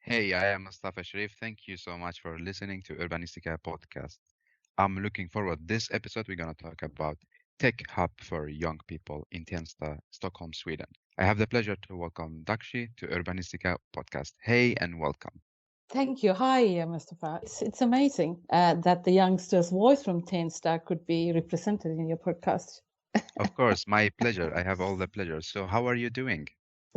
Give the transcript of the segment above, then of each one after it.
Hey, I am Mustafa Sharif. Thank you so much for listening to Urbanistica podcast. I'm looking forward. This episode, we're going to talk about Tech Hub for young people in Tensta, Stockholm, Sweden. I have the pleasure to welcome Dakshi to Urbanistica podcast. Hey, and welcome. Thank you. Hi, Mustafa. It's amazing that the youngster's voice from Tensta could be represented in your podcast. Of course, my pleasure. I have all the pleasure. So, how are you doing?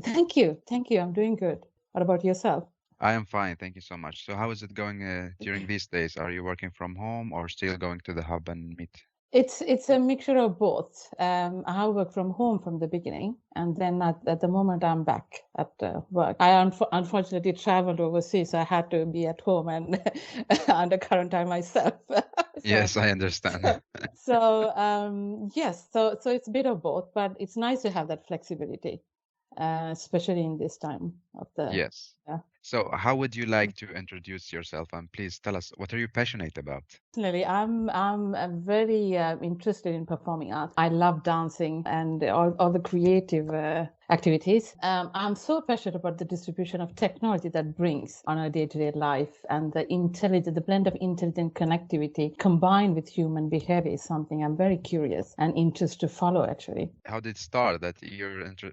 Thank you. Thank you. I'm doing good. What about yourself? I am fine. Thank you so much. So, how is it going during these days? Are you working from home or still going to the hub and meet? It's a mixture of both. I have worked from home from the beginning, and then at the moment I'm back at work. I unfortunately traveled overseas, so I had to be at home and under quarantine myself. so Yes, I understand. yes, so it's a bit of both, but it's nice to have that flexibility, especially in this time of the. Yes. So, how would you like to introduce yourself? And please tell us, what are you passionate about? Personally, I'm very interested in performing arts. I love dancing and all the creative activities. I'm so passionate about the distribution of technology that brings on our day-to-day life, and the blend of intelligent connectivity combined with human behavior is something I'm very curious and interested to follow. Actually, How did it start that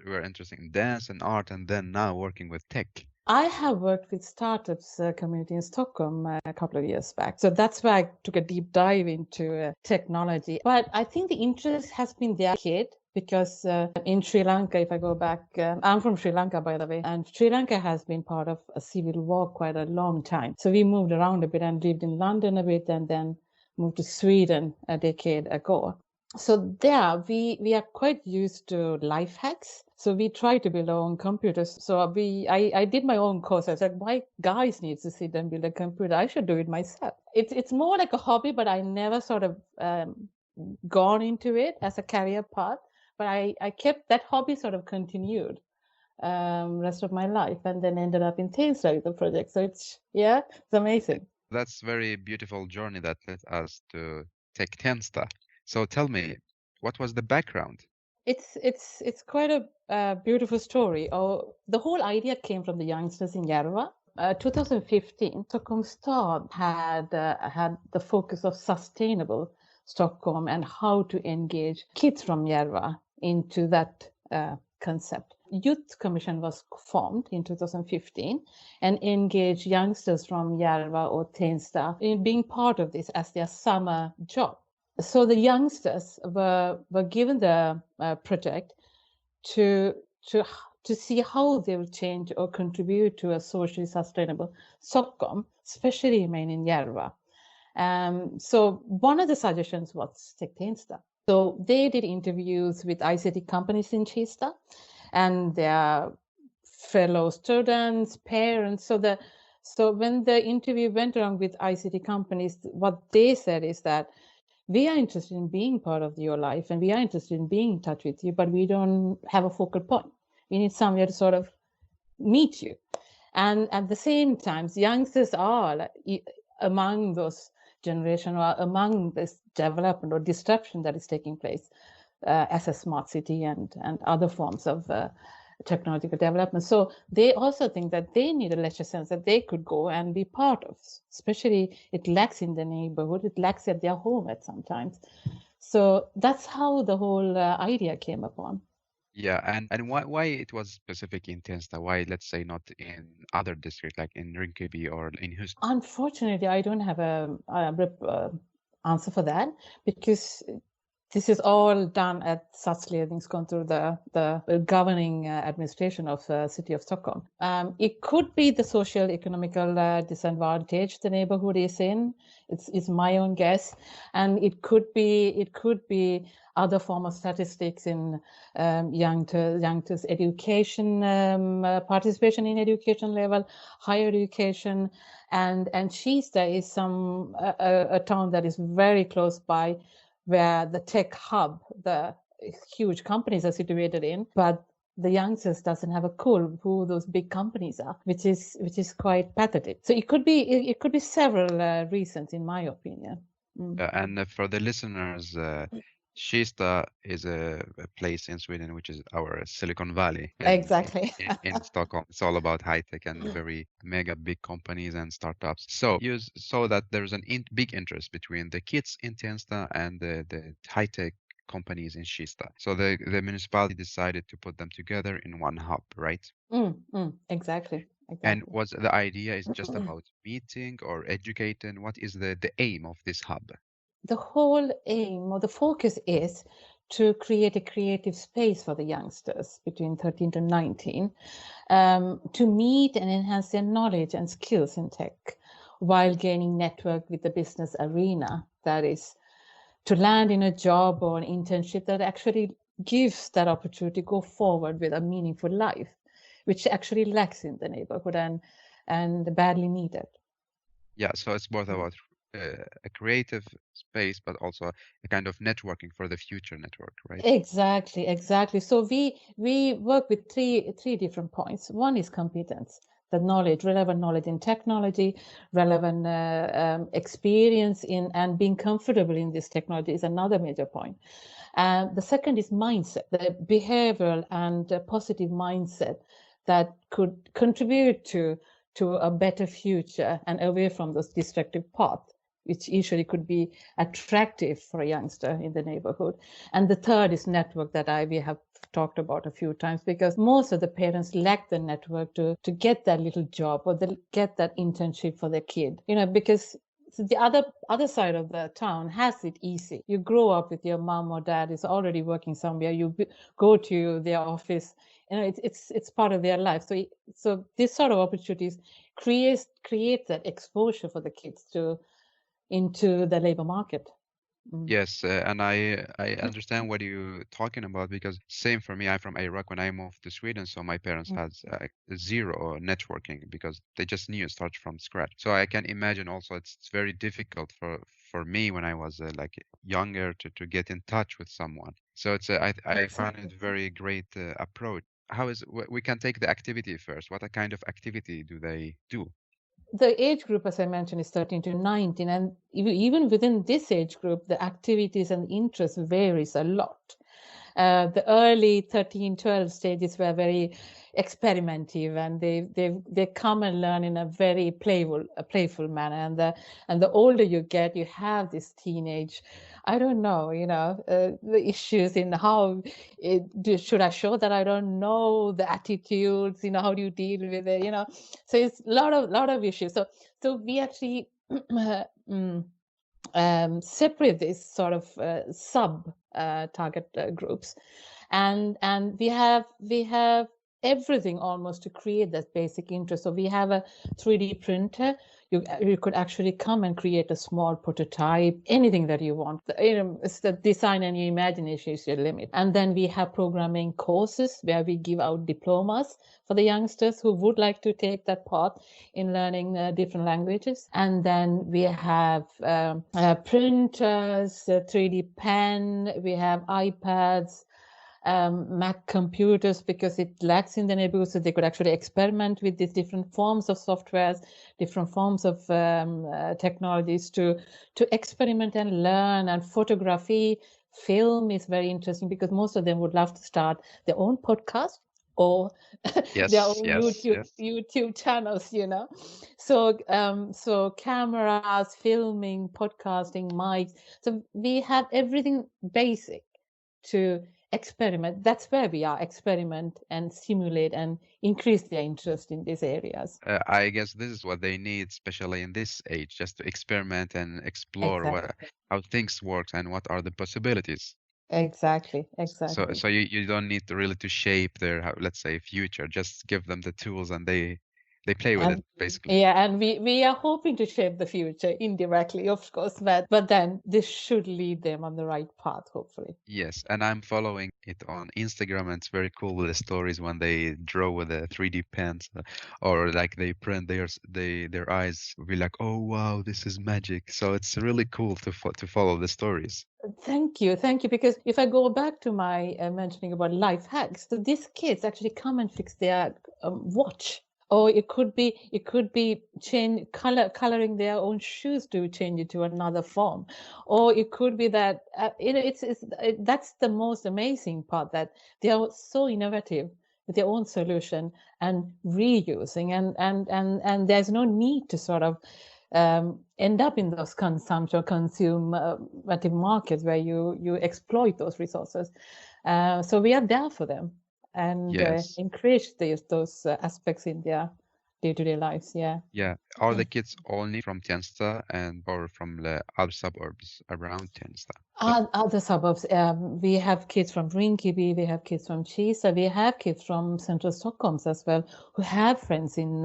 were interested in dance and art and then now working with tech? I have worked with startups community in Stockholm a couple of years back. So that's why I took a deep dive into technology. But I think the interest has been there kid because in Sri Lanka, if I go back, I'm from Sri Lanka, by the way, and Sri Lanka has been part of a civil war quite a long time. So we moved around a bit and lived in London a bit and then moved to Sweden a decade ago. So there we are quite used to life hacks. So we try to build our own computers. So I did my own course. I was like, why guys need to sit and build a computer? I should do it myself. It's more like a hobby, but I never sort of gone into it as a career path. But I kept that hobby sort of continued rest of my life, and then ended up in Tensta with the project. So it's amazing. That's very beautiful journey that led us to Tech Tensta. So tell me, what was the background? It's quite a beautiful story. Oh, the whole idea came from the youngsters in Järva. 2015, Stockholm Stad had the focus of sustainable Stockholm and how to engage kids from Järva into that concept. Youth Commission was formed in 2015 and engaged youngsters from Järva or Tensta in being part of this as their summer job. So the youngsters were given the project to to to see how they will change or contribute to a socially sustainable Stockholm, especially in Järva. So one of the suggestions was TechTensta. So they did interviews with ICT companies in Kista and their fellow students, parents. So when the interview went around with ICT companies, what they said is that we are interested in being part of your life and we are interested in being in touch with you, but we don't have a focal point. We need somewhere to sort of meet you. And at the same time, youngsters are among those generation or among this development or disruption that is taking place as a smart city and other forms of technological development. So they also think that they need a leisure sense that they could go and be part of, especially it lacks in the neighborhood, it lacks at their home at sometimes. So that's how the whole idea came upon. Yeah, and why it was specific in Tensta? Why, let's say, not in other district like in Rinkeby or in Houston? Unfortunately, I don't have a answer for that because this is all done at Stadsledning, it's gone through the governing administration of the city of Stockholm. It could be the social economical disadvantage the neighborhood is in. It's my own guess, and it could be other form of statistics in youngsters education, participation in education level, higher education, and Kista is a town that is very close by, where the tech hub, the huge companies are situated in, but the youngsters doesn't have a clue who those big companies are, which is quite pathetic. So it could be several reasons, in my opinion. And for the listeners, Kista is a place in Sweden which is our Silicon Valley Exactly. in Stockholm. It's all about high tech and very mega big companies and startups. So you saw that there's an big interest between the kids in Tensta and the high tech companies in Kista. So the municipality decided to put them together in one hub, right? Exactly. And Exactly. was the idea is just about meeting or educating? What is the aim of this hub? The whole aim or the focus is to create a creative space for the youngsters between 13 to 19 to meet and enhance their knowledge and skills in tech while gaining network with the business arena. That is, to land in a job or an internship that actually gives that opportunity to go forward with a meaningful life, which actually lacks in the neighborhood and badly needed. Yeah, so it's both about a creative space, but also a kind of networking for the future network, right? Exactly, exactly. So we work with three different points. One is competence, the knowledge, relevant knowledge in technology, relevant experience in and being comfortable in this technology is another major point. The second is mindset, the behavioral and positive mindset that could contribute to a better future and away from those destructive paths, which usually could be attractive for a youngster in the neighborhood. And the third is network that we have talked about a few times, because most of the parents lack the network to get that little job or get that internship for their kid, because the other side of the town has it easy. You grow up with your mom or dad is already working somewhere. You go to their office. It's part of their life. So this sort of opportunities create that exposure for the kids into the labor market. Yes, and I understand what you're talking about because same for me. I'm from Iraq when I moved to Sweden, so my parents Mm. had zero networking because they just knew start from scratch. So I can imagine also it's very difficult for me when I was like younger to get in touch with someone. So it's I find it Exactly. very great approach. How is we can take the activity first. What a kind of activity do they do? The age group, as I mentioned, is 13 to 19, and even within this age group, the activities and interest varies a lot. The early 13, 12 stages were very experimentative, and they come and learn in a very playful manner. And the older you get, you have this teenage, I don't know, the issues in how should I show that I don't know the attitudes, how do you deal with it, So it's a lot of issues. So we actually mm, separate these sort of sub target groups, and we have everything almost to create that basic interest. So we have a 3D printer. You could actually come and create a small prototype, anything that you want. It's the design and your imagination is your limit. And then we have programming courses where we give out diplomas for the youngsters who would like to take that path in learning different languages. And then we have printers, 3D pen, we have iPads, Mac computers, because it lacks in the neighborhood, so they could actually experiment with these different forms of softwares, different forms of technologies to experiment and learn. And photography, film is very interesting because most of them would love to start their own podcast or their Yes, own yes, YouTube yes. YouTube channels. So cameras, filming, podcasting, mics. So we have everything basic to experiment. That's where we are, experiment and stimulate and increase their interest in these areas. I guess this is what they need, especially in this age, just to experiment and explore Exactly. how things work and what are the possibilities. Exactly. So, Exactly. so you don't need to really to shape their, let's say, future. Just give them the tools and they play with it, And basically. yeah, and we are hoping to shape the future indirectly, of course, but then this should lead them on the right path, hopefully. Yes, and I'm following it on Instagram, and it's very cool with the stories when they draw with the 3D pens, or like they print their eyes will be like, oh wow, this is magic. So it's really cool to follow the stories. Thank you. Because if I go back to my mentioning about life hacks, so these kids actually come and fix their watch Or it could be coloring their own shoes to change it to another form, or it could be that that's the most amazing part, that they are so innovative with their own solution and reusing, and there's no need to sort of end up in those consumative markets where you exploit those resources. So we are there for them and Yes. encourage those aspects in their day-to-day lives. Yeah. Yeah. Are the kids only from Tensta and or from the other suburbs around Tensta? Other suburbs, we have kids from Rinkeby, we have kids from Kista, we have kids from central Stockholm as well, who have friends in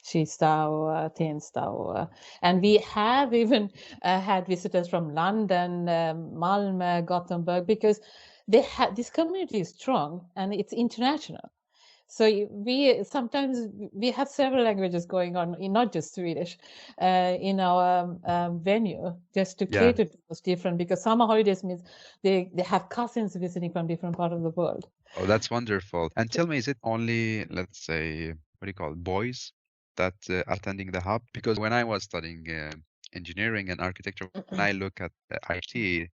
Kista or Tensta. And we have even had visitors from London, Malmö, Gothenburg, because this community is strong and it's international. So we sometimes we have several languages going on, not just Swedish, in our venue, just to Yeah. cater to those different. Because summer holidays means they have cousins visiting from different part of the world. Oh, that's wonderful. And tell me, is it only, let's say, what do you call it, boys that attending the hub? Because when I was studying engineering and architecture, when I look at the IT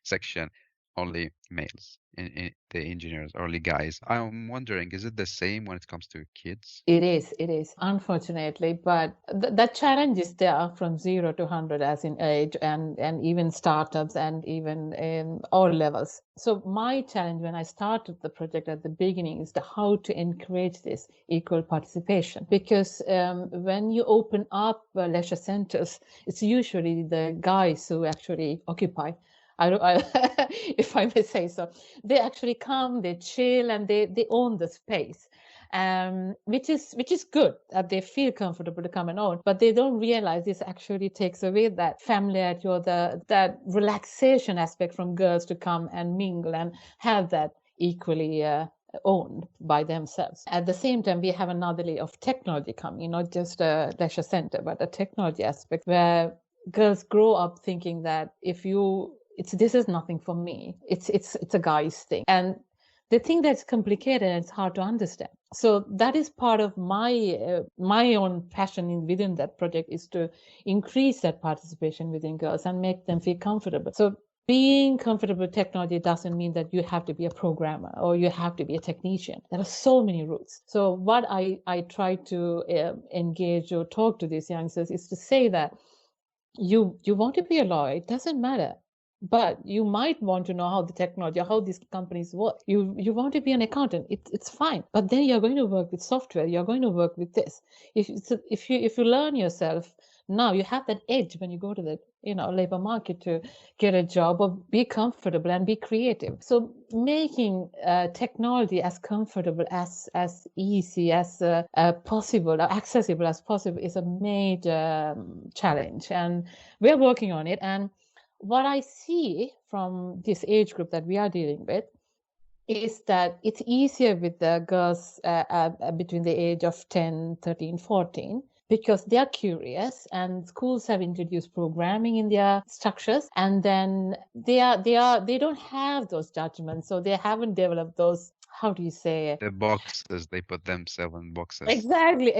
section, only males in the engineers, only guys. I'm wondering, is it the same when it comes to kids? It is, unfortunately, but that challenge is there from 0 to 100 as in age and even startups and even in all levels. So my challenge when I started the project at the beginning is how to encourage this equal participation. Because when you open up leisure centers, it's usually the guys who actually occupy. If I may say so, they actually come, they chill, and they own the space. Which is good that they feel comfortable to come and own, but they don't realize this actually takes away that familiarity or that relaxation aspect from girls to come and mingle and have that equally owned by themselves. At the same time, we have another layer of technology coming, not just a leisure center, but a technology aspect where girls grow up thinking that this is nothing for me. It's a guy's thing, and they think that's complicated and it's hard to understand. So that is part of my own passion within that project, is to increase that participation within girls and make them feel comfortable. So being comfortable with technology doesn't mean that you have to be a programmer or you have to be a technician. There are so many routes. So what I try to engage or talk to these youngsters is to say that you want to be a lawyer, it doesn't matter. But you might want to know how the technology, how these companies work. You want to be an accountant, it's fine. But then you're going to work with software. You're going to work with this. If you learn yourself now, you have that edge when you go to the labor market to get a job or be comfortable and be creative. So making technology as comfortable, as easy as possible, or accessible as possible, is a major challenge, and we're working on it. And what I see from this age group that we are dealing with is that it's easier with the girls between the age of 10, 13, 14, because they are curious, and schools have introduced programming in their structures, and then they don't have those judgments, so they haven't developed those, how do you say, The boxes, they put themselves in boxes. Exactly.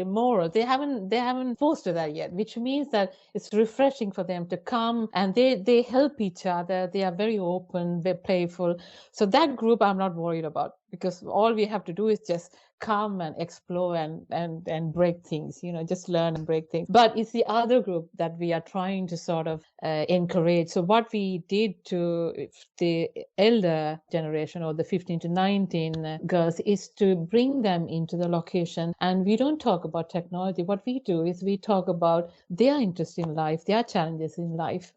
Moral. They haven't fostered that yet, which means that it's refreshing for them to come, and they help each other. They are very open, they're playful. So that group I'm not worried about, because all we have to do is just come and explore and break things, just learn and break things. But it's the other group that we are trying to sort of encourage. So what we did to the elder generation, or the 15 to 19 girls, is to bring them into the location. And we don't talk about technology. What we do is we talk about their interest in life, their challenges in life.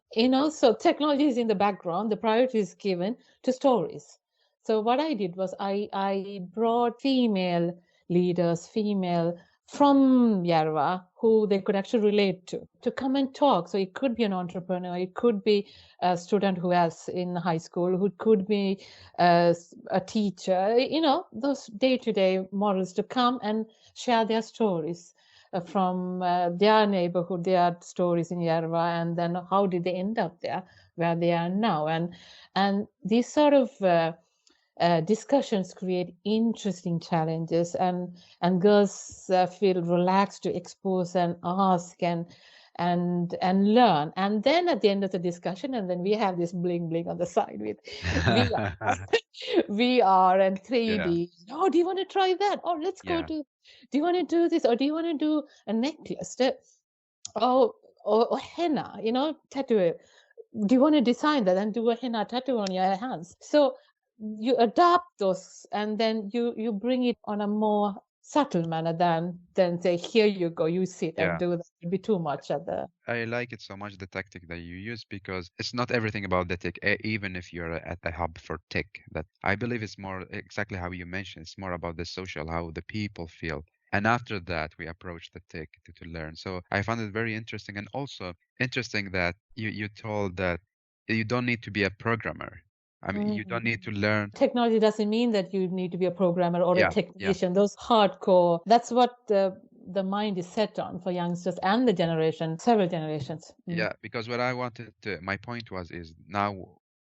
So technology is in the background. The priority is given to stories. So what I did was I brought female leaders, female from Järva, who they could actually relate to come and talk. So it could be an entrepreneur, it could be a student who is in high school, who could be a teacher, those day-to-day models, to come and share their stories from their neighborhood, their stories in Järva, and then how did they end up there, where they are now. And these sort of discussions create interesting challenges, and girls feel relaxed to expose and ask and learn. And then at the end of the discussion, and then we have this bling bling on the side with VR, VR and Yeah, 3D. Oh, do you want to try that? Oh, let's go yeah, to. Do you want to do this, or do you want to do a necklace? Oh, or henna, tattoo. Do you want to design that and do a henna tattoo on your hands? So you adapt those, and then you bring it on a more subtle manner than say, here you go, you sit and yeah. do that. It'd be too much at the. I like it so much, the tactic that you use, because it's not everything about the tech, even if you're at a hub for tech. That I believe it's more exactly how you mentioned. It's more about the social, how the people feel. And after that, we approach the tech to learn. So I found it very interesting, and also interesting that you told that you don't need to be a programmer. I mean, you don't need to learn. Technology doesn't mean that you need to be a programmer or a Yeah, yeah. technician. Those hardcore, that's what the mind is set on for youngsters and the generation, several generations. Yeah, because what I wanted to, my point was, is now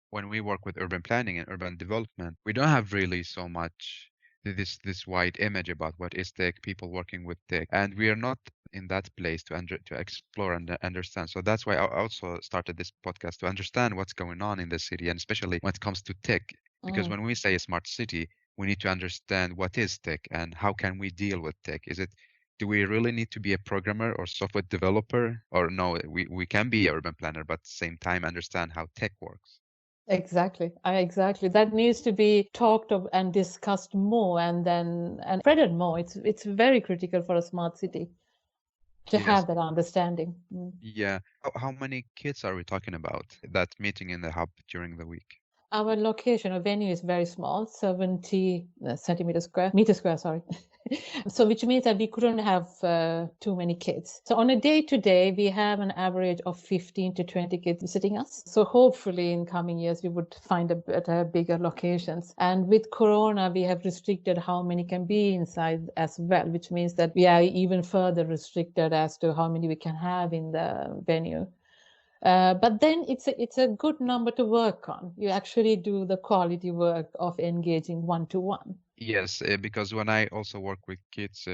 when we work with urban planning and urban development, we don't have really so much this wide image about what is tech, people working with tech, and we are not in that place to explore and understand. So that's why I also started this podcast, to understand what's going on in the city, and especially when it comes to tech, because when we say a smart city, we need to understand what is tech and how can we deal with tech. Do we really need to be a programmer or software developer? Or no, we can be an urban planner, but at the same time understand how tech works. Exactly. Exactly. That needs to be talked of and discussed more, and spreaded more. It's very critical for a smart city to Yes. have that understanding. Yeah. How many kids are we talking about that meeting in the hub during the week? Our location or venue is very small, 70 meter square, sorry. So which means that we couldn't have too many kids. So on a day-to-day, we have an average of 15 to 20 kids visiting us. So hopefully in coming years, we would find a better, bigger locations. And with Corona, we have restricted how many can be inside as well, which means that we are even further restricted as to how many we can have in the venue. But then it's a good number to work on. You actually do the quality work of engaging one-to-one. Yes, because when I also work with kids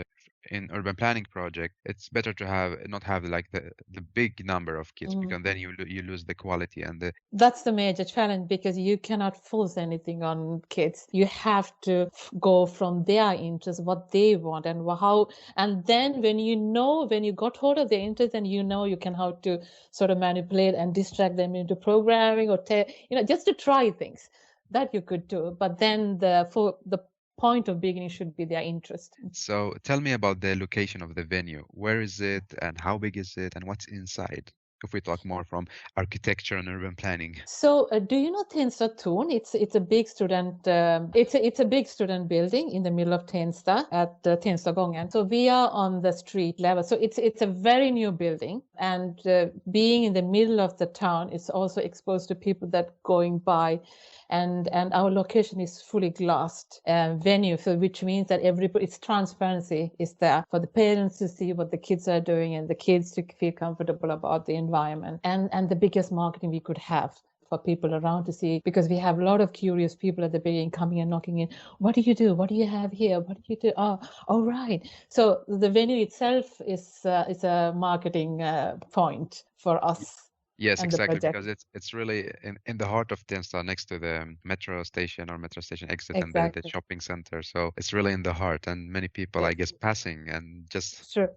in urban planning project, it's better to have not have like the big number of kids, because then you lose the quality and the. That's the major challenge, because you cannot force anything on kids. You have to go from their interest, what they want, and how. And then when you got hold of their interest, then you can how to sort of manipulate and distract them into programming, or just to try things that you could do. But then the point of beginning should be their interest. So tell me about the location of the venue. Where is it and how big is it and what's inside? If we talk more from architecture and urban planning. So, do you know Tensta Torn? It's a big student. It's a big student building in the middle of Tensta at Tensta Gången. So we are on the street level. So it's a very new building, and being in the middle of the town, it's also exposed to people that going by. And our location is fully glassed venue, so which means that its transparency is there for the parents to see what the kids are doing, and the kids to feel comfortable about the environment, and the biggest marketing we could have for people around to see, because we have a lot of curious people at the beginning coming and knocking in. What do you do? What do you have here? What do you do? Oh, right. So the venue itself is a marketing point for us. Yes, And the exactly, project. because it's really in the heart of Tensta, next to the metro station or metro station exit and the Exactly. shopping center. So it's really in the heart, and many people, I guess, passing and just True.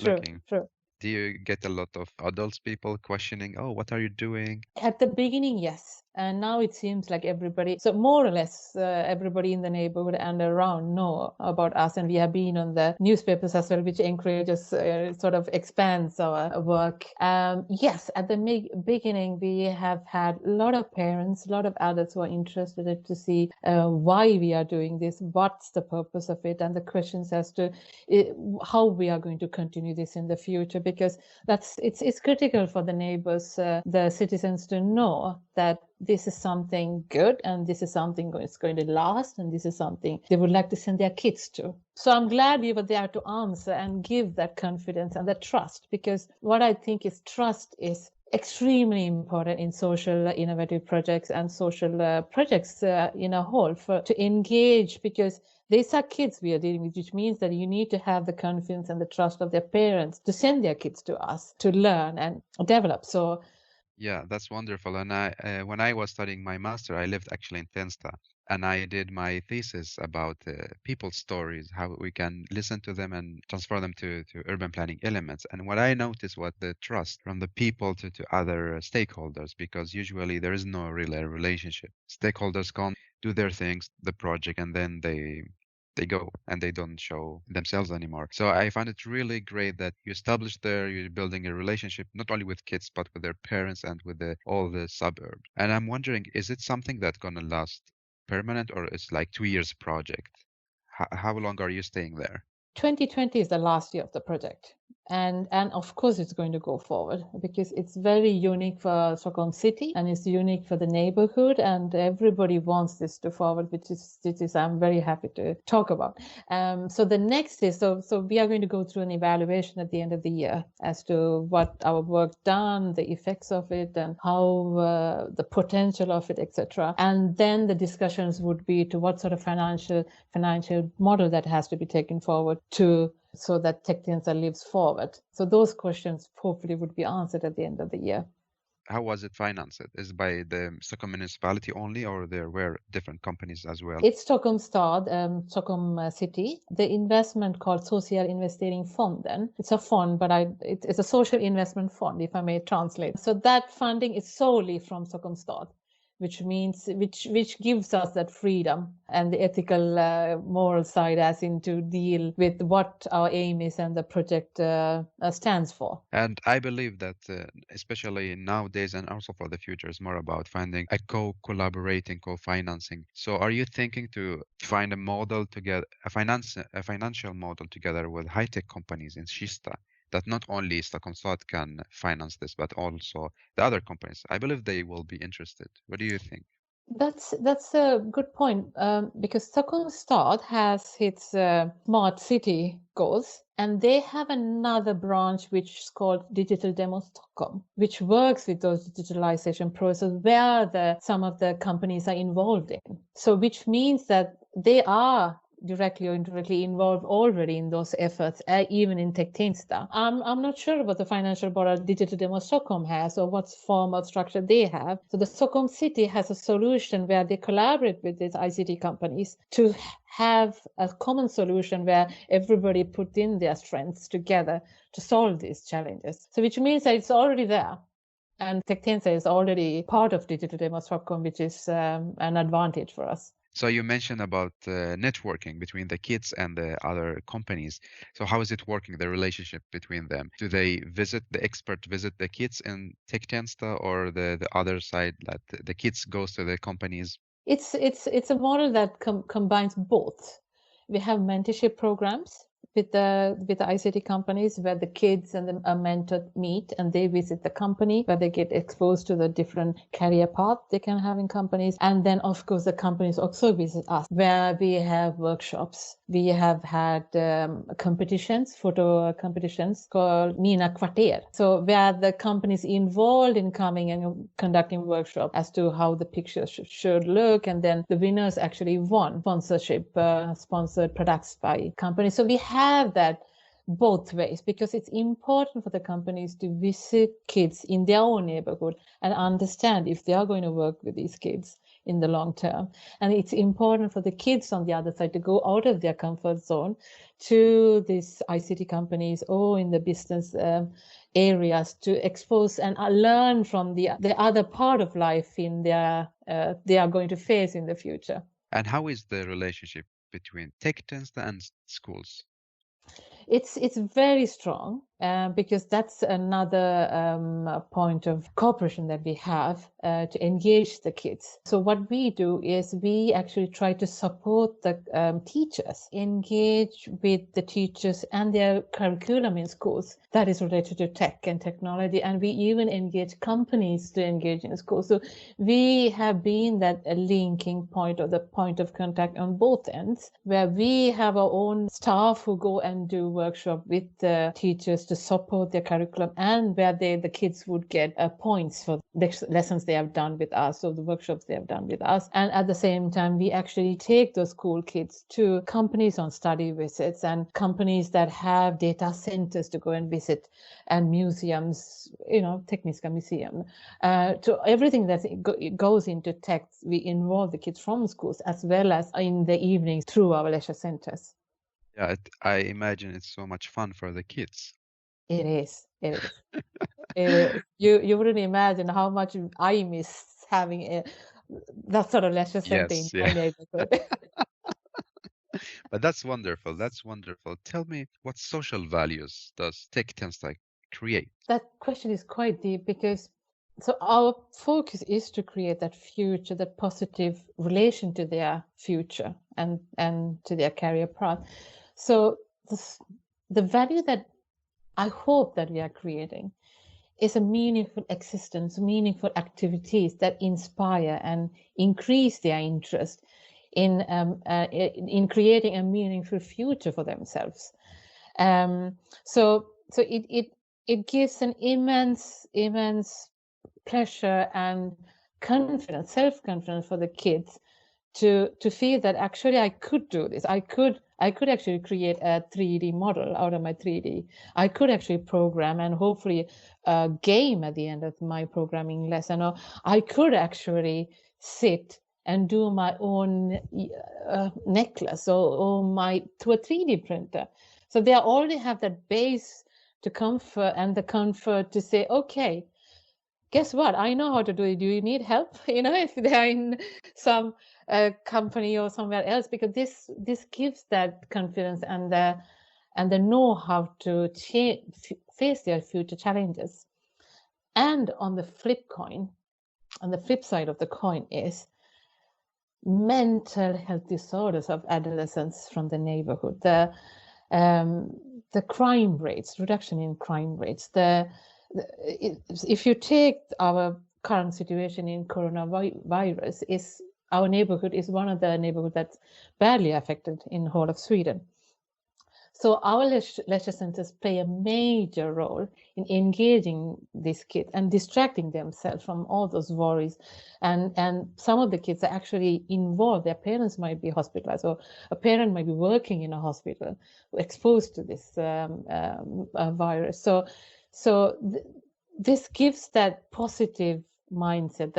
looking. True. Do you get a lot of adults people questioning, oh, what are you doing? At the beginning, yes. And now it seems like everybody, so more or less everybody in the neighborhood and around know about us. And we have been on the newspapers as well, which encourages, sort of expands our work. Yes, at the beginning, we have had a lot of parents, a lot of adults who are interested to see why we are doing this, what's the purpose of it, and the questions as to how we are going to continue this in the future, because it's critical for the neighbors, the citizens, to know that this is something good, and this is something that's going to last, and this is something they would like to send their kids to. So I'm glad we were there to answer and give that confidence and that trust, because what I think is trust is extremely important in social innovative projects and social projects in a whole to engage, because these are kids we are dealing with, which means that you need to have the confidence and the trust of their parents to send their kids to us to learn and develop. So Yeah, that's wonderful. And when I was studying my master, I lived actually in Tensta, and I did my thesis about people's stories, how we can listen to them and transfer them to urban planning elements. And what I noticed was the trust from the people to other stakeholders, because usually there is no real relationship. Stakeholders come, do their things, the project, and then they go and they don't show themselves anymore. So I found it really great that you established there, you're building a relationship not only with kids but with their parents and with all the suburbs. And I'm wondering, is it something that's gonna last permanent, or it's like 2 years project? How long are you staying there? 2020 is the last year of the project. And of course, it's going to go forward because it's very unique for Stockholm City and it's unique for the neighborhood. And everybody wants this to forward, which is I'm very happy to talk about. So the next is, so we are going to go through an evaluation at the end of the year as to what our work done, the effects of it, and how the potential of it, etc. And then the discussions would be to what sort of financial model that has to be taken forward so that TechTensta lives forward. So those questions hopefully would be answered at the end of the year. How was it financed? Is it by the Stockholm municipality only, or there were different companies as well? It's Stockholm Stad, Stockholm City. The investment called Social Investering Fonden. It's a fund, but it's a social investment fund, if I may translate. So that funding is solely from Stockholm Stad, which means which gives us that freedom and the ethical moral side as in to deal with what our aim is and the project stands for. And I believe that especially nowadays and also for the future is more about finding a collaborating, co-financing. So are you thinking to find a model together, a financial model together with high-tech companies in Kista, that not only Stockholm Stad can finance this, but also the other companies? I believe they will be interested. What do you think? That's a good point, because Stockholm Stad has its smart city goals, and they have another branch which is called Digital Demo Stockholm, which works with those digitalization process where some of the companies are involved in. So which means that they are directly or indirectly involved already in those efforts, even in TechTensta. I'm not sure what the financial borrower Digital Demo Stockholm has or what form of structure they have. So the Stockholm City has a solution where they collaborate with these ICT companies to have a common solution where everybody put in their strengths together to solve these challenges. So which means that it's already there. And TechTensta is already part of Digital Demo Stockholm, which is an advantage for us. So you mentioned about networking between the kids and the other companies. So how is it working, the relationship between them? Do they visit, the expert visit the kids in TechTensta, or the other side that the kids goes to the companies? It's a model that combines both. We have mentorship programs with the ICT companies where the kids and a mentor meet and they visit the company where they get exposed to the different career paths they can have in companies. And then of course the companies also visit us where we have workshops. We have had competitions, photo competitions called Mina Kvarter. So where the companies involved in coming and conducting workshops as to how the pictures should look, and then the winners actually won sponsored products by companies. So we have that both ways because it's important for the companies to visit kids in their own neighborhood and understand if they are going to work with these kids in the long term. And it's important for the kids on the other side to go out of their comfort zone to these ICT companies or in the business areas to expose and learn from the other part of life in their they are going to face in the future. And how is the relationship between TechTensta and schools? It's very strong because that's another point of cooperation that we have to engage the kids. So what we do is we actually try to support the teachers, engage with the teachers and their curriculum in schools that is related to tech and technology. And we even engage companies to engage in schools. So we have been that linking point or the point of contact on both ends, where we have our own staff who go and do workshop with the teachers teachers to support their curriculum, and where the kids would get points for the lessons they have done with us or the workshops they have done with us. And at the same time, we actually take those school kids to companies on study visits and companies that have data centers to go and visit, and museums, Tekniska Museum. To everything that goes into tech, we involve the kids from schools as well as in the evenings through our leisure centers. Yeah, I imagine it's so much fun for the kids. It is. It is. You wouldn't imagine how much I miss having that sort of leisure center in my neighborhood. But that's wonderful. That's wonderful. Tell me, what social values does Tech Tensta create? That question is quite deep because our focus is to create that future, that positive relation to their future and to their career path. So the value that I hope that we are creating is a meaningful existence, meaningful activities that inspire and increase their interest in creating a meaningful future for themselves. So it gives an immense pleasure and confidence, self-confidence for the kids to feel that actually I could do this. I could actually create a 3D model out of my 3D. I could actually program and hopefully game at the end of my programming lesson. Or I could actually sit and do my own necklace or to a 3D printer. So they already have that base to comfort and the comfort to say, okay, guess what? I know how to do it. Do you need help? If they're in some company or somewhere else, because this gives that confidence and the know how to face their future challenges. And on the flip side of the coin is mental health disorders of adolescents from the neighborhood. The crime rates, reduction in crime rates. If you take our current situation in coronavirus, our neighborhood is one of the neighborhoods that's badly affected in the whole of Sweden. So our leisure centers play a major role in engaging these kids and distracting themselves from all those worries. And some of the kids are actually involved. Their parents might be hospitalized, or a parent might be working in a hospital exposed to this virus. So this gives that positive mindset,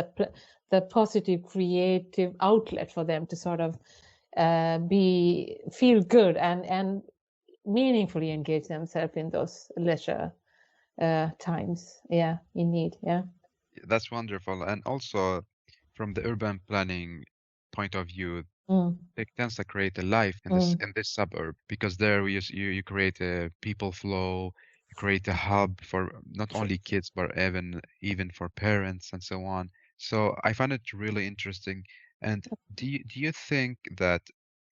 the positive creative outlet for them to sort of feel good and meaningfully engage themselves in those leisure times. Yeah, in need. Yeah. That's wonderful. And also from the urban planning point of view, Tech Tensta create a life in this suburb, because there you create a people flow, you create a hub for not only kids but even for parents and so on. So I find it really interesting. And do you think that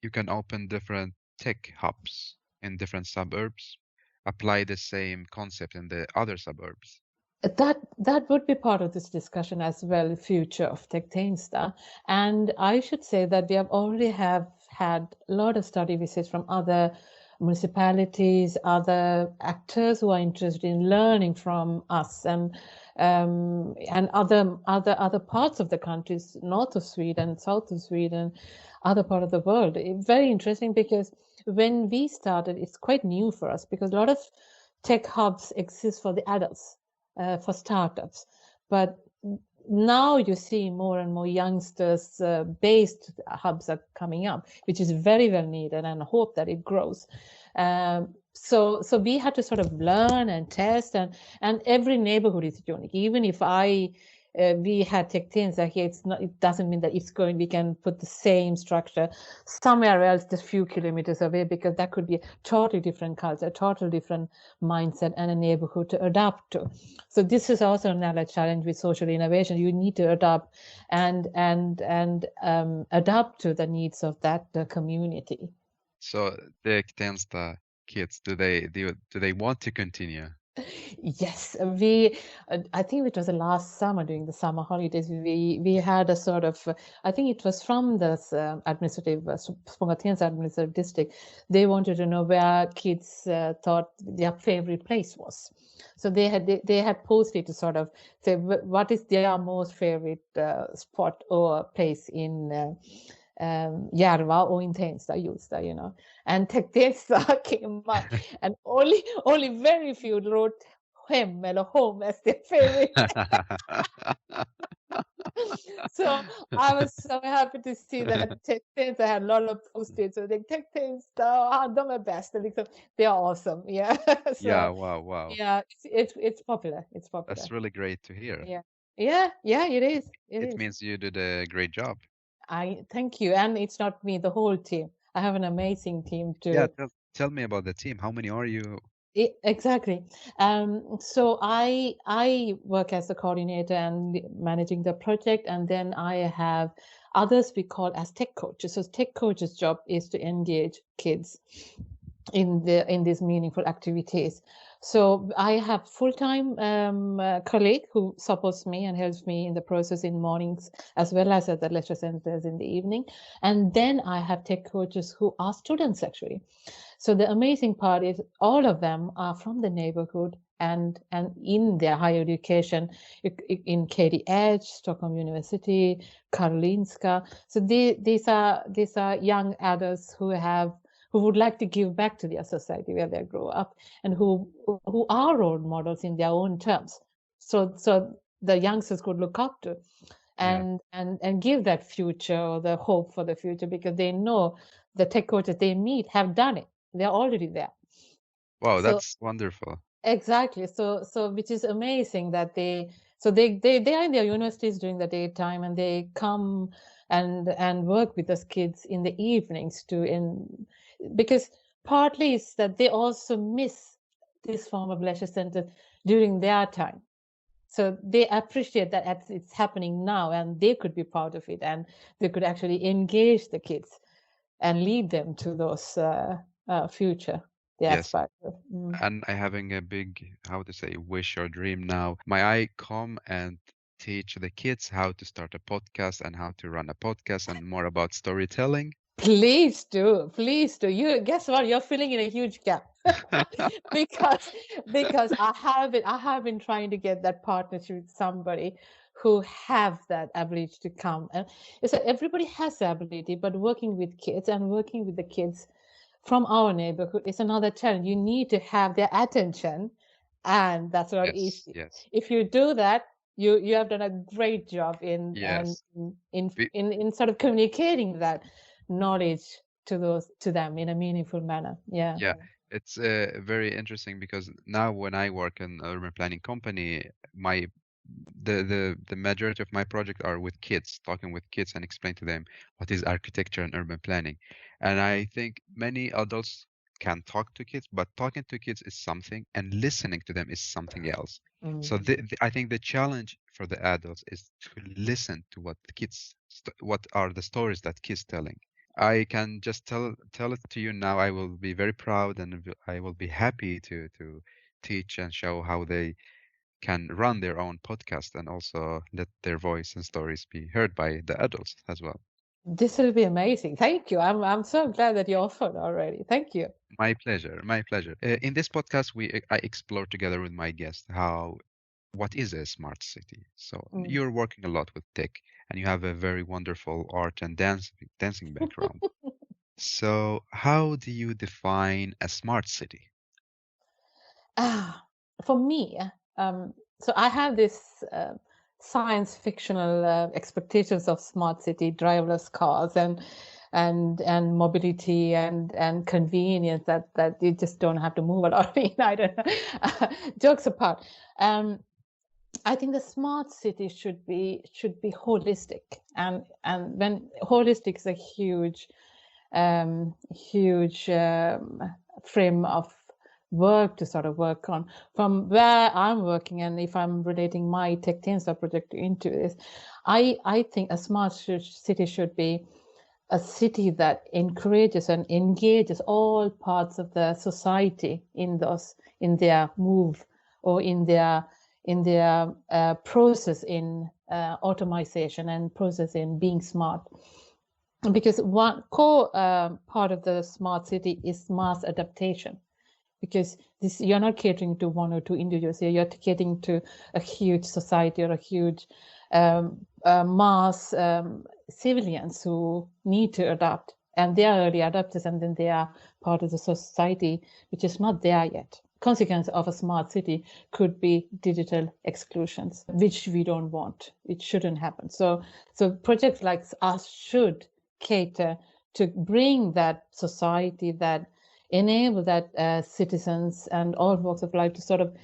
you can open different tech hubs in different suburbs, apply the same concept in the other suburbs? That would be part of this discussion as well, the future of Tech Tensta. And I should say that we have already had a lot of study visits from other municipalities, other actors who are interested in learning from us, and other parts of the countries, north of Sweden, south of Sweden, other part of the world. It's very interesting because when we started, it's quite new for us because a lot of tech hubs exist for the adults. For startups, but now you see more and more youngsters based hubs are coming up, which is very well needed, and I hope that it grows. So we had to sort of learn and test, and every neighborhood is unique. Even if we had Tech Tensta here, it doesn't mean that we can put the same structure somewhere else just a few kilometers away, because that could be a totally different culture, totally different mindset and a neighborhood to adapt to. So this is also another challenge with social innovation. You need to adapt and adapt to the needs of that community. So the Tensta kids, do they want to continue Yes, I think it was the last summer during the summer holidays. We had a sort of, I think it was from this administrative, Spongatens administrative district. They wanted to know where kids thought their favorite place was. So they had posted to sort of say what is their most favorite spot or place in Järva or in Tensta, Hjulsta, you know. And TechTensta came up, and only very few wrote hem eller home as their favorite. So I was so happy to see that TechTensta had a lot of post-its. So they TechTensta, de är bäst. Liksom, they are awesome. Yeah. Yeah, So wow, wow. yeah, it's popular. It's popular. That's really great to hear. Yeah. Yeah, it is. It It is. means you did a great job. I thank you. And it's not me, the whole team. I have an amazing team Yeah, too. tell me about the team. How many are you? Exactly. So I work as a coordinator and managing the project, and then I have others we call as tech coaches. So tech coaches' job is to engage kids in these meaningful activities. So I have full-time colleague who supports me and helps me in the process in mornings as well as at the lecture centers in the evening. And then I have tech coaches who are students actually. So the amazing part is all of them are from the neighborhood and in their higher education in KDH, Stockholm University, Karolinska. So these are young adults who would like to give back to their society where they grow up and who are role models in their own terms. So the youngsters could look up to Yeah. and give that future or the hope for the future because they know the tech coaches they meet have done it. They're already there. Wow, So that's wonderful. exactly. So which is amazing that they are in their universities during the daytime and they come and work with us kids in the evenings too. Because partly it's that they also miss this form of leisure center during their time. So they appreciate that it's happening now and they could be part of it and they could actually engage the kids and lead them to those future they Yes. aspire to. And I having a big, how to say, wish or dream now. May I come and teach the kids how to start a podcast and how to run a podcast and more about storytelling? Please do, please do. You guess what? You're filling in a huge gap because I have been trying to get that partnership with somebody who have that ability to come. And so everybody has the ability, but working with kids and working with the kids from our neighborhood is another challenge. You need to have their attention, and that's not Yes, easy. yes, If you do that, you have done a great job in yes. in sort of communicating that knowledge to them in a meaningful manner. Yeah. Yeah, it's very interesting because now when I work in urban planning company, my the majority of my project are with kids, talking with kids and explain to them what is architecture and urban planning. And I think many adults can talk to kids, but talking to kids is something and listening to them is something else. So I think the challenge for the adults is to listen to what the kids, what are the stories that kids telling. I can just tell it to you now. I will be very proud and I will be happy to teach and show how they can run their own podcast and also let their voice and stories be heard by the adults as well. This will be amazing. Thank you. I'm so glad that you offered already. Thank you. My pleasure. My pleasure. In this podcast, I explore together with my guest what is a smart city. So you're working a lot with tech, and you have a very wonderful art and dancing background. So how do you define a smart city? For me, so I have this science fictional expectations of smart city, driverless cars, and mobility and convenience that you just don't have to move a lot. I don't know. Jokes apart. I think the smart city should be holistic, and when holistic is a huge frame of work to sort of work on. From where I'm working, and if I'm relating my Tech Tensta project into this, I think a smart city should be a city that encourages and engages all parts of the society in their move or in their process in automation and process in being smart. Because one core part of the smart city is mass adaptation. Because you're not catering to one or two individuals here, you're catering to a huge society or a huge mass civilians who need to adapt. And they are early adapters, and then they are part of the society which is not there yet. Consequence of a smart city could be digital exclusions, which we don't want. It shouldn't happen. So projects like us should cater to bring that society, that enable that citizens and all walks of life to sort of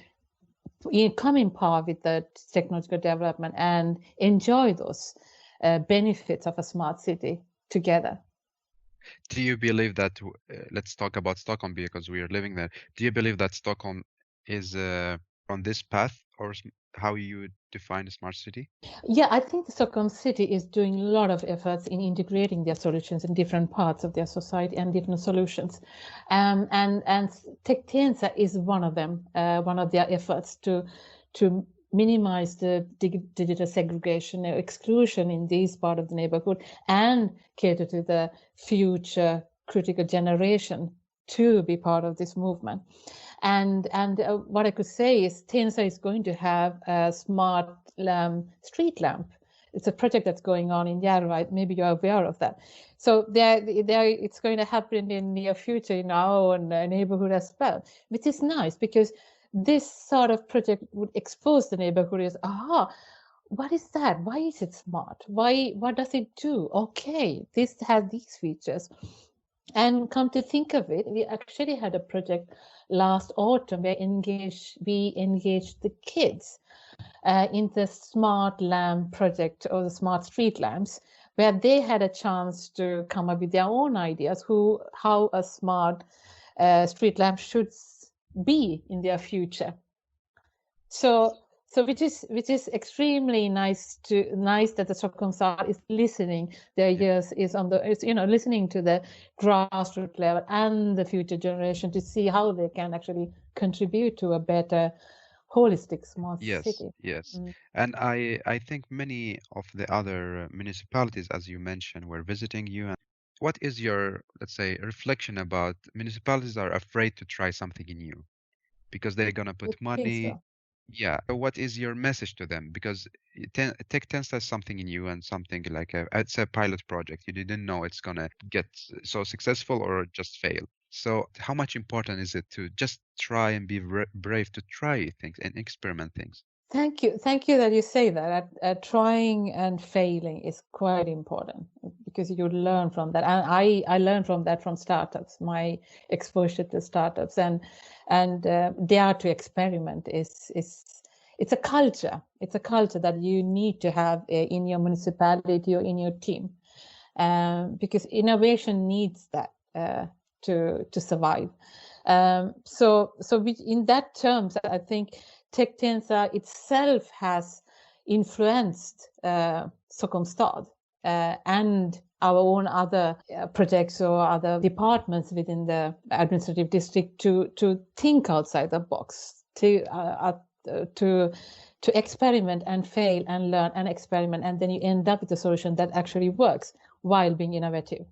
come in par with the technological development and enjoy those benefits of a smart city together. Do you believe that, let's talk about Stockholm because we are living there. Do you believe that Stockholm is on this path, or how you define a smart city? Yeah, I think the Stockholm City is doing a lot of efforts in integrating their solutions in different parts of their society and different solutions. And TechTensta is one of them, one of their efforts to minimize the digital segregation or exclusion in this part of the neighborhood and cater to the future critical generation to be part of this movement. And what I could say is Tensta is going to have a smart street lamp. It's a project that's going on in Järva. Maybe you're aware of that. So it's going to happen in near future in our own neighborhood as well, which is nice because this sort of project would expose the neighborhood as, what is that? Why is it smart? What does it do? Okay, this has these features. And come to think of it, we actually had a project last autumn where we engaged the kids in the smart lamp project or the smart street lamps, where they had a chance to come up with their own ideas how a smart street lamp should be in their future. So which is extremely nice that the Stockholm Stad is listening. Their ears is listening to the grassroots level and the future generation to see how they can actually contribute to a better holistic smart city. Yes. And I think many of the other municipalities, as you mentioned, were visiting you. And what is your, let's say, reflection about municipalities are afraid to try something new because they're gonna put money. So. Yeah. So what is your message to them? Because TechTensta is something new and something like it's a pilot project. You didn't know it's gonna get so successful or just fail. So how much important is it to just try and be brave to try things and experiment things? Thank you that you say that. Trying and failing is quite important because you learn from that. And I learned from that from startups, my exposure to startups and dare to experiment is it's a culture. It's a culture that you need to have in your municipality or in your team, because innovation needs that to survive. So in that terms, I think TechTensta itself has influenced Stockholm Stad and our own other projects or other departments within the administrative district to think outside the box, to experiment and fail and learn and experiment, and then you end up with a solution that actually works while being innovative.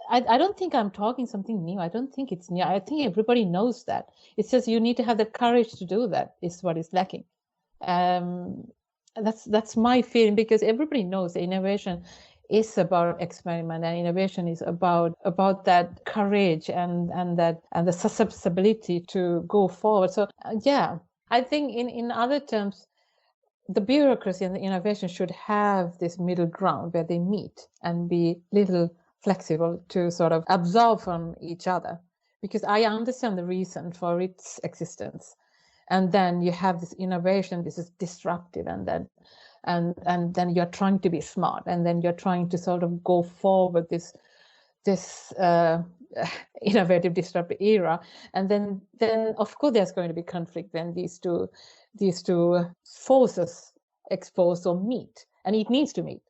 I don't think I'm talking something new. I don't think it's new. I think everybody knows that. It's just you need to have the courage to do that is what is lacking. That's my feeling, because everybody knows innovation is about experiment, and innovation is about that courage and the susceptibility to go forward. So yeah, I think in other terms, the bureaucracy and the innovation should have this middle ground where they meet and be little flexible to sort of absorb from each other, because I understand the reason for its existence. And then you have this innovation, this is disruptive, and then you're trying to be smart, and then you're trying to sort of go forward this innovative disruptive era, and then of course there's going to be conflict when these two forces expose or meet, and it needs to meet.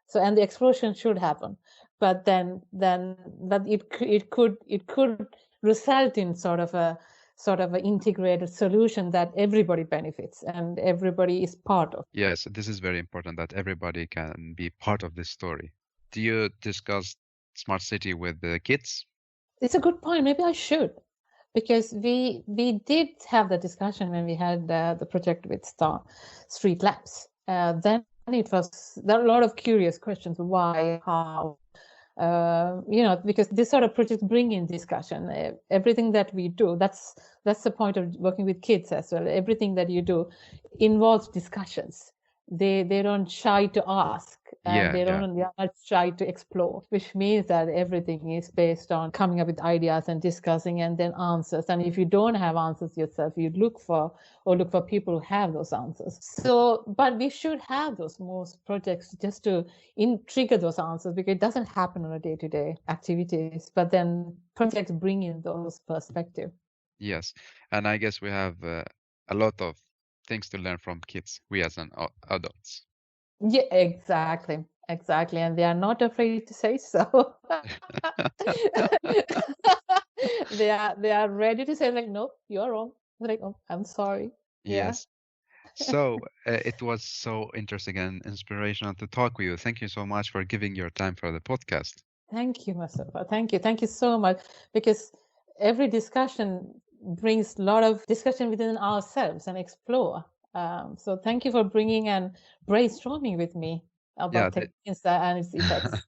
So, and the explosion should happen, but then it could result in sort of a sort of an integrated solution that everybody benefits and everybody is part of. Yes, this is very important that everybody can be part of this story. Do you discuss smart city with the kids? It's a good point. Maybe I should, because we did have the discussion when we had the project with Street Labs. Then there are a lot of curious questions: why, how, because this sort of projects bring in discussion. Everything that we do, that's the point of working with kids as well. Everything that you do involves discussions. They don't shy to ask, and they are not shy to explore, which means that everything is based on coming up with ideas and discussing and then answers. And if you don't have answers yourself, you look for people who have those answers. So, but we should have those most projects just to trigger those answers, because it doesn't happen on a day-to-day activities, but then projects bring in those perspectives. Yes, and I guess we have a lot of things to learn from kids, we as adults. Yeah, exactly. And they are not afraid to say so. They are ready to say, like, no, you're wrong. Like, oh, I'm sorry. Yes. So it was so interesting and inspirational to talk with you. Thank you so much for giving your time for the podcast. Thank you, Mustafa. Thank you so much, because every discussion brings a lot of discussion within ourselves and explore. So thank you for bringing and brainstorming with me about Tech Tensta and its effects.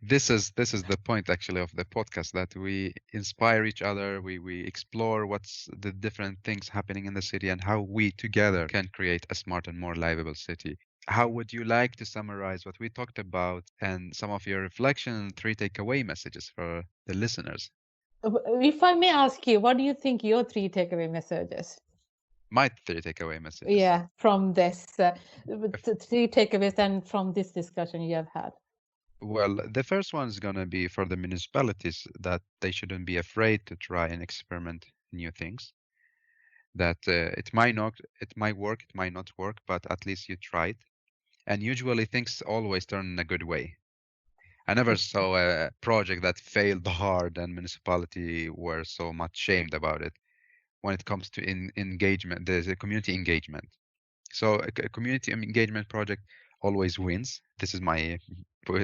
This is the point actually of the podcast, that we inspire each other, we explore what's the different things happening in the city and how we together can create a smart and more livable city. How would you like to summarize what we talked about and some of your reflection and 3 takeaway messages for the listeners? If I may ask you, what do you think your 3 takeaway messages? My 3 takeaway messages? Yeah, from this 3 takeaways and from this discussion you have had. Well, the first one is going to be for the municipalities, that they shouldn't be afraid to try and experiment new things. That it might work, it might not work, but at least you tried. And usually things always turn in a good way. I never saw a project that failed hard and municipality were so much shamed about it when it comes to engagement. There's a community engagement. So a community engagement project always wins. This is my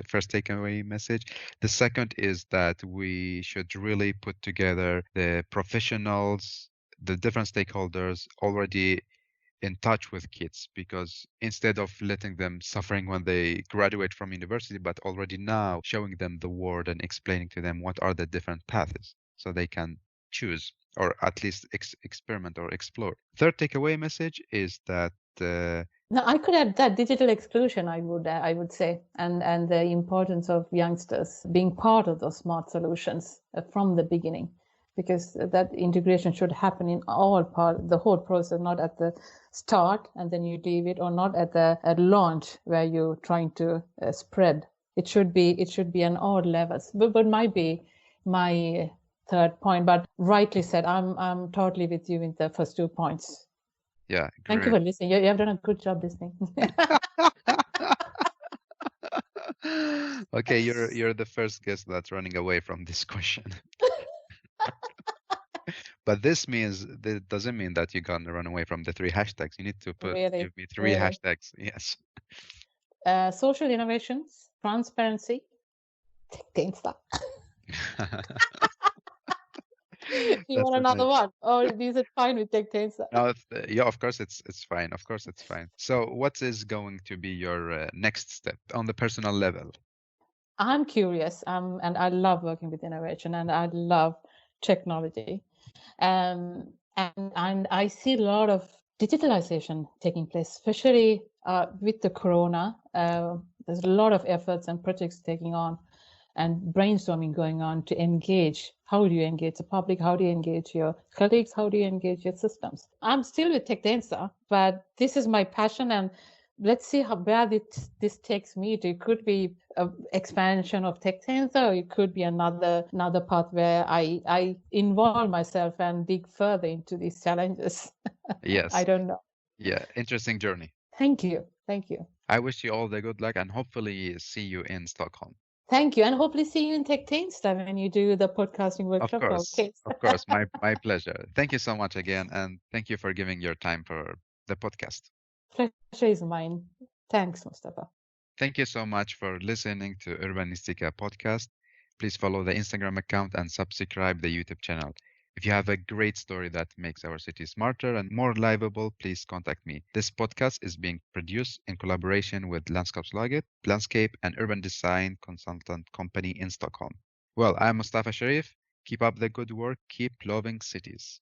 first takeaway message. The second is that we should really put together the professionals, the different stakeholders already in touch with kids, because instead of letting them suffering when they graduate from university, but already now showing them the world and explaining to them what are the different paths so they can choose, or at least experiment or explore. Third takeaway message is that now I could add that digital exclusion, I would say, and the importance of youngsters being part of those smart solutions from the beginning, because that integration should happen in the whole process, not at the start and then you leave it, or not at launch where you're trying to spread. It should be on all levels. But might be my third point, but rightly said, I'm totally with you in the first 2 points. Yeah. Thank you for listening. You have done a good job listening. Okay, you're the first guest that's running away from this question. But this doesn't mean that you're gonna run away from the 3 hashtags. You need to give me 3 hashtags. Yes. Social innovations, transparency, TechTensta. You want another one? Or is it fine with TechTensta? No, yeah, of course it's fine. Of course it's fine. So what is going to be your next step on the personal level? I'm curious, and I love working with innovation, and I love technology, and I see a lot of digitalization taking place, especially with the corona. There's a lot of efforts and projects taking on and brainstorming going on to engage. How do you engage the public? How do you engage your colleagues? How do you engage your systems? I'm still with TechTensta, but this is my passion, and let's see where this takes me to. It could be an expansion of TechTensta, or it could be another path where I involve myself and dig further into these challenges. Yes. I don't know. Yeah, interesting journey. Thank you. I wish you all the good luck and hopefully see you in Stockholm. Thank you. And hopefully see you in TechTensta when you do the podcasting Of workshop. course, Okay. of course, my pleasure. Thank you so much again, and thank you for giving your time for the podcast. Pleasure is mine. Thanks, Mustafa. Thank you so much for listening to Urbanistica podcast. Please follow the Instagram account and subscribe the YouTube channel. If you have a great story that makes our city smarter and more livable, please contact me. This podcast is being produced in collaboration with Landskapslaget, landscape and urban design consultant company in Stockholm. Well, I'm Mustafa Sharif. Keep up the good work. Keep loving cities.